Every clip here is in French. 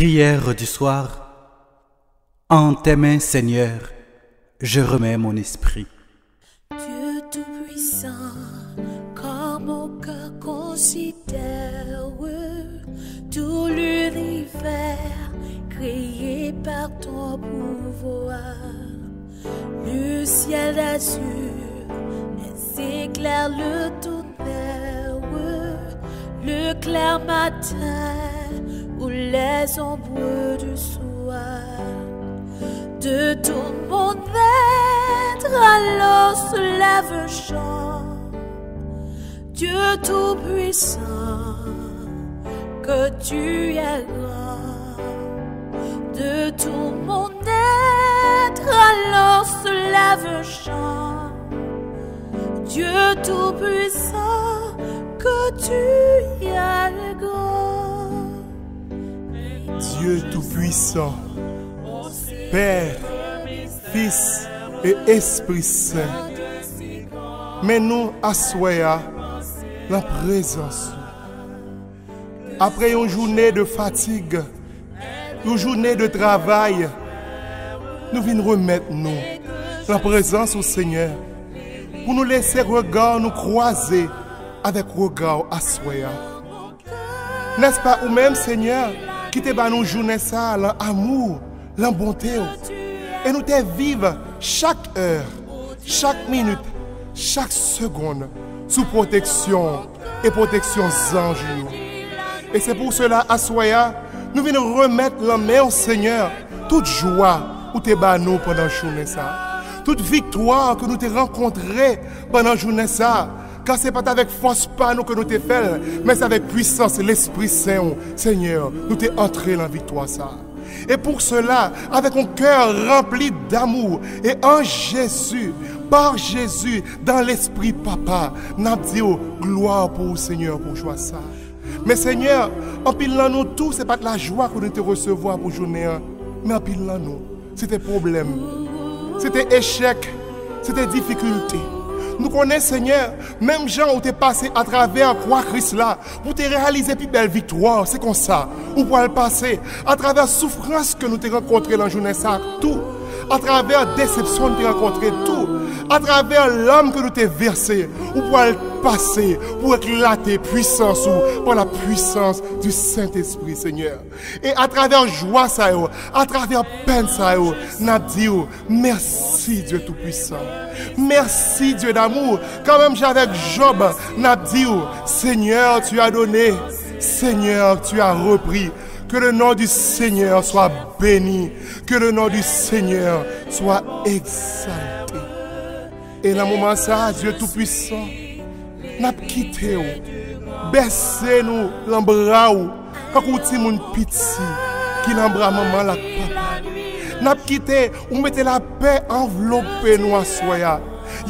Prière du soir. En tes mains, Seigneur, je remets mon esprit. Dieu Tout-Puissant, quand mon cœur considère tout l'univers créé par ton pouvoir, le ciel azur, les éclairs, le tonnerre, le clair matin ou les ombres du soir. De tout mon être alors se lève un chant. Dieu Tout-Puissant, que tu es grand. De tout mon être alors se lève un chant. Dieu Tout-Puissant, que tu es grand. Dieu Tout-Puissant, Père, Fils et Esprit Saint, mais nous assoyons la présence. Après une journée de fatigue, une journée de travail, nous venons remettre nous la présence au Seigneur pour nous laisser regard nous croiser avec regard assoyant. N'est-ce pas ou-même, Seigneur, qui te bat nous journée ça, l'amour, la bonté, et nous te vivre chaque heure, chaque minute, chaque seconde sous protection et protection ange. Et c'est pour cela, à Soya, nous venons remettre la main au Seigneur, toute joie où te bat nous pendant la journée ça, toute victoire que nous te rencontré pendant la journée ça. Car ce n'est pas avec force pas nous que nous te faisons, mais c'est avec puissance l'Esprit Saint, Seigneur, nous t'es entré dans la victoire ça. Et pour cela, avec un cœur rempli d'amour et en Jésus, par Jésus, dans l'Esprit Papa, nous disons gloire pour le Seigneur pour joie ça. Mais Seigneur, en pilant nous tout, ce n'est pas de la joie que nous te recevoir pour journée, mais en pilant nous, c'était problème, c'était échec, c'était difficulté. Nous connaissons, Seigneur, même gens où tu es passé à travers quoi Christ là, pour te réaliser plus belle victoire, c'est comme ça. Ou pour le passer, à travers la souffrance que nous t'ai rencontré dans la journée, ça, tout. À travers la déception que nous t'ai rencontré, tout. À travers l'âme que nous t'ai versé, ou pour le passer, pour éclater puissance ou par la puissance du Saint-Esprit, Seigneur. Et à travers joie, ça, à travers peine, ça, nous disons merci, Dieu Tout-Puissant. Merci, Dieu d'amour. Quand même, j'avais Job, nous disons Seigneur, tu as donné, Seigneur, tu as repris. Que le nom du Seigneur soit béni. Que le nom du Seigneur soit exalté. Et dans le moment ça, Dieu Tout-Puissant, n'a quitté, baissé nous l'embras, quand on dit mon petit, qui l'embras maman la papa. N'a quitté, on mettait la paix enveloppée nous à soya.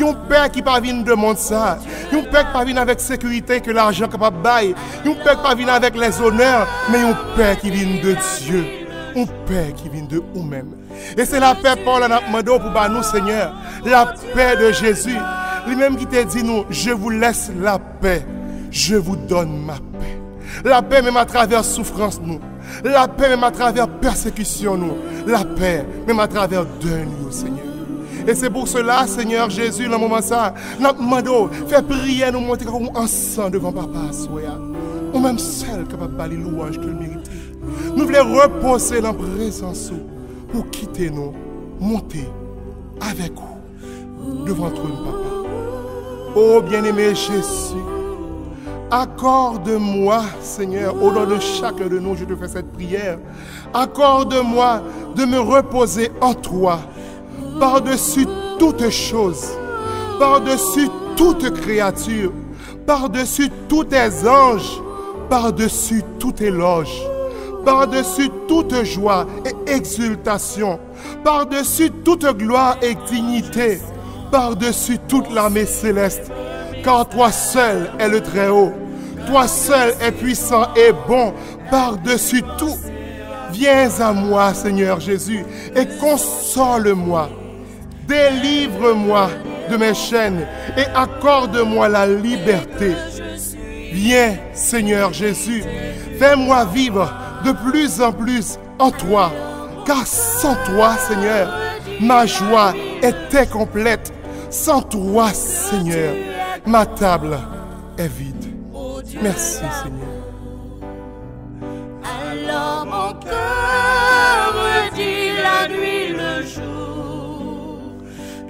Un père qui pas vient de monde ça. Un père qui pas vient avec sécurité que l'argent capable de bailler. Un père qui pas vient avec les honneurs, mais un père qui vient de Dieu. Un père qui vient de nous-mêmes. Et c'est la paix Paul a demandé pour nous, Seigneur. La paix de Jésus. Lui-même qui t'a dit nous, je vous laisse la paix. Je vous donne ma paix. La paix même à travers souffrance nous. La paix même à travers persécution nous. La paix même à travers deuil nous, Seigneur. Et c'est pour cela, Seigneur Jésus, dans le moment ça, nous demandons, fais prier, nous monter comme ensemble devant Papa Soya. Ou même seul capable de parler louange qu'il mérite. Nous voulons reposer dans la présence pour quitter nous, monter avec vous devant toi, Papa. Oh bien-aimé Jésus, accorde-moi, Seigneur, au nom de chacun de nous, je te fais cette prière. Accorde-moi de me reposer en toi. Par-dessus toutes choses, par-dessus toute créature, par-dessus tous tes anges, par-dessus toute éloge, par-dessus toute joie et exultation, par-dessus toute gloire et dignité, par-dessus toute l'armée céleste, car toi seul es le Très-Haut, toi seul es puissant et bon, par-dessus tout. Viens à moi, Seigneur Jésus, et console-moi. Délivre-moi de mes chaînes et accorde-moi la liberté. Viens, Seigneur Jésus, fais-moi vivre de plus en plus en toi. Car sans toi, Seigneur, ma joie est incomplète. Sans toi, Seigneur, ma table est vide. Merci, Seigneur. Alors mon cœur me dit la nuit, le jour,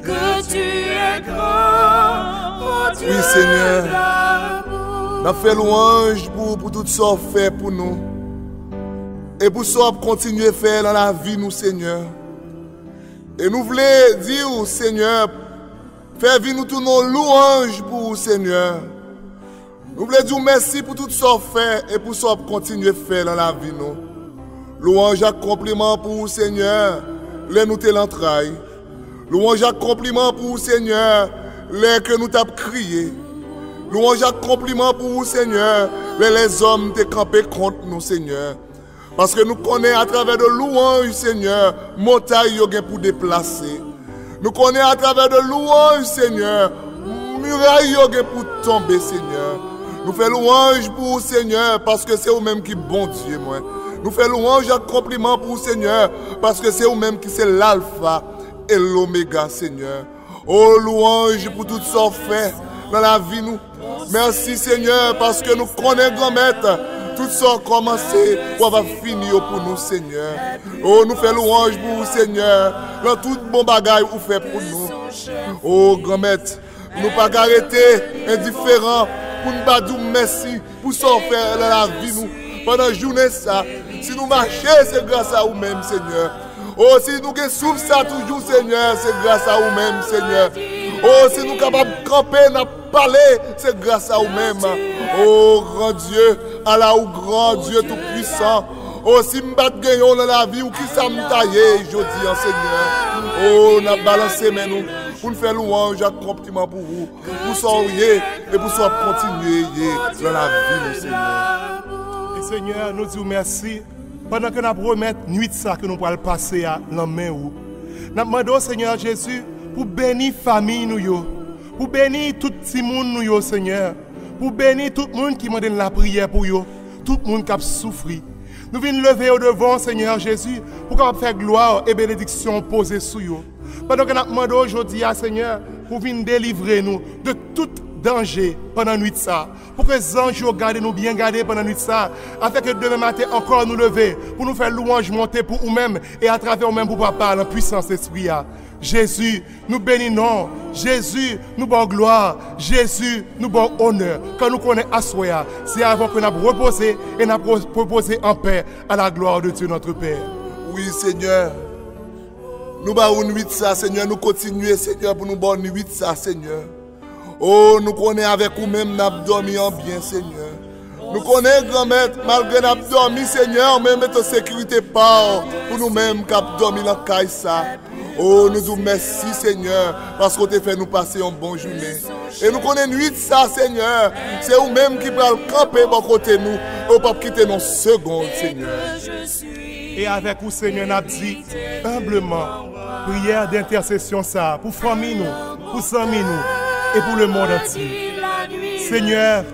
que tu es grand, mon Dieu. Oui, Seigneur. d'amour. Nous avons fait louange pour tout ça fait pour nous. Et pour ça, continuer à faire dans la vie, nous, Seigneur. Et nous voulons dire, Seigneur, faire vivre nous tous nos louanges pour vous, Seigneur. Nous voulons dire merci pour tout ça fait et pour ça, continuer à faire dans la vie, nous. Louange à compliment pour vous, Seigneur, les nous te l'entraille. Louange à compliment pour vous, Seigneur, les que nous t'avons crié. Louange à compliment pour vous, Seigneur, les hommes te campé contre nous, Seigneur. Parce que nous connaissons à travers de louanges, Seigneur, montagne pour déplacer. Nous connaissons à travers de louanges, Seigneur, muraille pour tomber, Seigneur. Nous faisons louange pour vous, Seigneur, parce que c'est vous-même qui bon Dieu, moi. Nous faisons louange à compliment pour vous, Seigneur, parce que c'est vous-même qui c'est l'alpha et l'oméga, Seigneur. Oh, louange pour tout ça fait dans la vie, nous. Merci, Seigneur, parce que nous connaissons grand-maître. Tout ça a commencé pour va finir pour nous, Seigneur. Oh, nous faisons louange pour vous, Seigneur. Dans tout bon bagage vous faites pour nous. Oh, grand-maître, nous ne pas arrêter indifférents pour nous pas dire merci pour ça faire dans la vie, nous. Pendant la journée, ça. Si nous marchons, c'est grâce à vous-même, Seigneur. Oh, si nous souffrons ça toujours, Seigneur, c'est grâce à vous-même, Seigneur. Oh, si nous sommes capables de camper, de parler, c'est grâce à vous-même. Oh, grand Dieu, Allah ou grand Dieu tout-puissant. Oh, si nous battons gagnons dans la vie, ou qui ça me taille, je dis, Seigneur. Oh, on a balancé, mais nous, pour nous faire louange, accomplissement pour vous. Pour sourire et pour continuer dans la vie, nous, Seigneur. Et Seigneur, nous disons merci. Pendant que nous remettons nuit de ça que nous pourrons passer à la main. Nous demandons, Seigneur Jésus, pour bénir la famille, nous, pour bénir tout le monde, nous, Seigneur. Pour bénir tout le monde qui m'a donné la prière pour eux, tout le monde qui a souffert. Nous venons lever au devant, Seigneur Jésus, pour qu'on faire gloire et bénédiction posées sur eux. Pendant que nous demandons aujourd'hui, Seigneur, pour venir délivrer nous de tout danger pendant la nuit de ça. Pour que les anges gardent nous bien garder pendant la nuit de ça. Afin que demain matin encore nous lever. Pour nous faire louange monter pour nous-mêmes et à travers nous-mêmes pour papa, la puissance d'esprit. Jésus, nous bénissons. Jésus, nous bon gloire. Jésus, nous bon honneur. Quand nous connaissons Assoya, c'est avant que nous reposer et nous proposer en paix à la gloire de Dieu notre Père. Oui, Seigneur. Nous avons une nuit de ça, Seigneur. Nous continuons, Seigneur, pour nous bonne nuit de ça, Seigneur. Oh, nous connaissons avec vous-même, nous avons dormi en bien, Seigneur. Nous connaissons, grand-maître, malgré nous avons dormi, Seigneur, même mettre sécurité par pour nous-mêmes qui avons dormi dans le caïssa. Oh, nous disons merci, Seigneur, parce que tu fait nous passer une bonne journée. Et nous connaissons nuit de ça, Seigneur. C'est vous-même qui va camper à côté de nous, et pas quitter nos secondes, Seigneur. Et avec vous, Seigneur, nous avons dit humblement, prière d'intercession ça, pour famille nous, pour amis nous, et pour le monde entier. Seigneur,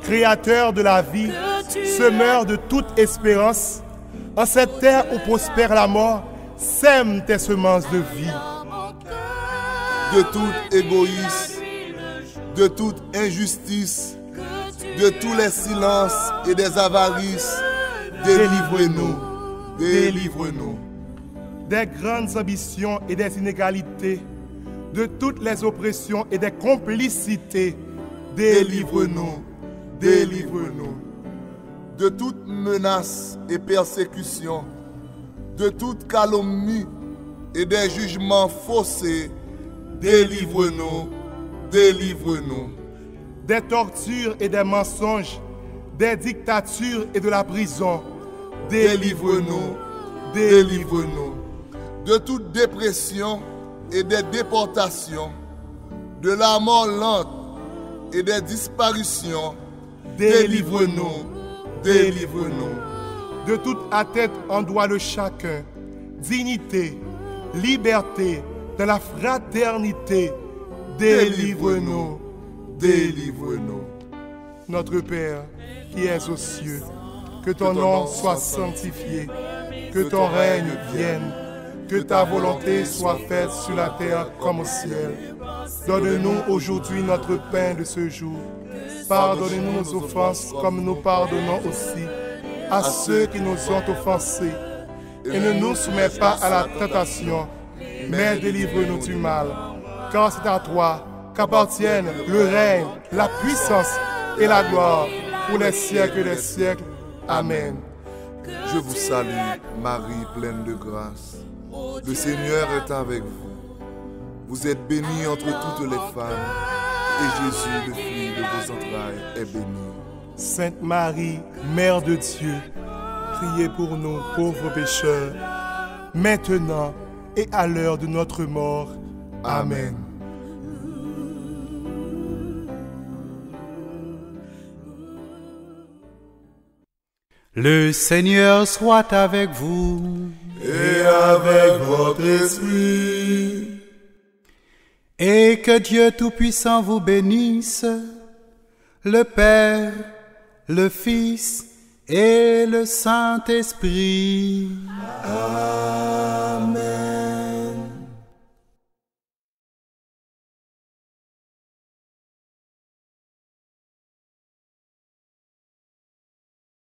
Créateur de la vie, semeur de toute espérance, en cette terre où prospère la mort, sème tes semences de vie. De tout égoïsme, de toute injustice, de tous les silences et des avarices, délivre-nous, délivre-nous. Des grandes ambitions et des inégalités, de toutes les oppressions et des complicités, délivre-nous, délivre-nous. De toute menace et persécution, de toute calomnie et des jugements faussés, délivre-nous, délivre-nous. Des tortures et des mensonges, des dictatures et de la prison, délivre-nous, délivre-nous. De toute dépression et des déportations, de la mort lente et des disparitions, délivre-nous, délivre-nous. De toute atteinte en droit de chacun, dignité, liberté, de la fraternité, délivre-nous, délivre-nous. Notre Père qui es aux cieux, que ton nom soit sanctifié, que ton règne vienne, que ta volonté soit faite sur la terre comme au ciel. Donne-nous aujourd'hui notre pain de ce jour. Pardonne-nous nos offenses comme nous pardonnons aussi à ceux qui nous ont offensés. Et ne nous soumets pas à la tentation, mais délivre-nous du mal. Car c'est à toi qu'appartiennent le règne, la puissance et la gloire pour les siècles des siècles. Amen. Je vous salue, Marie pleine de grâce. Le Seigneur est avec vous. Vous êtes bénie entre toutes les femmes, et Jésus, le fruit de vos entrailles, est béni. Sainte Marie, Mère de Dieu, priez pour nous pauvres pécheurs, maintenant et à l'heure de notre mort. Amen. Le Seigneur soit avec vous. Et avec votre esprit. Et que Dieu Tout-Puissant vous bénisse, le Père, le Fils et le Saint-Esprit. Amen.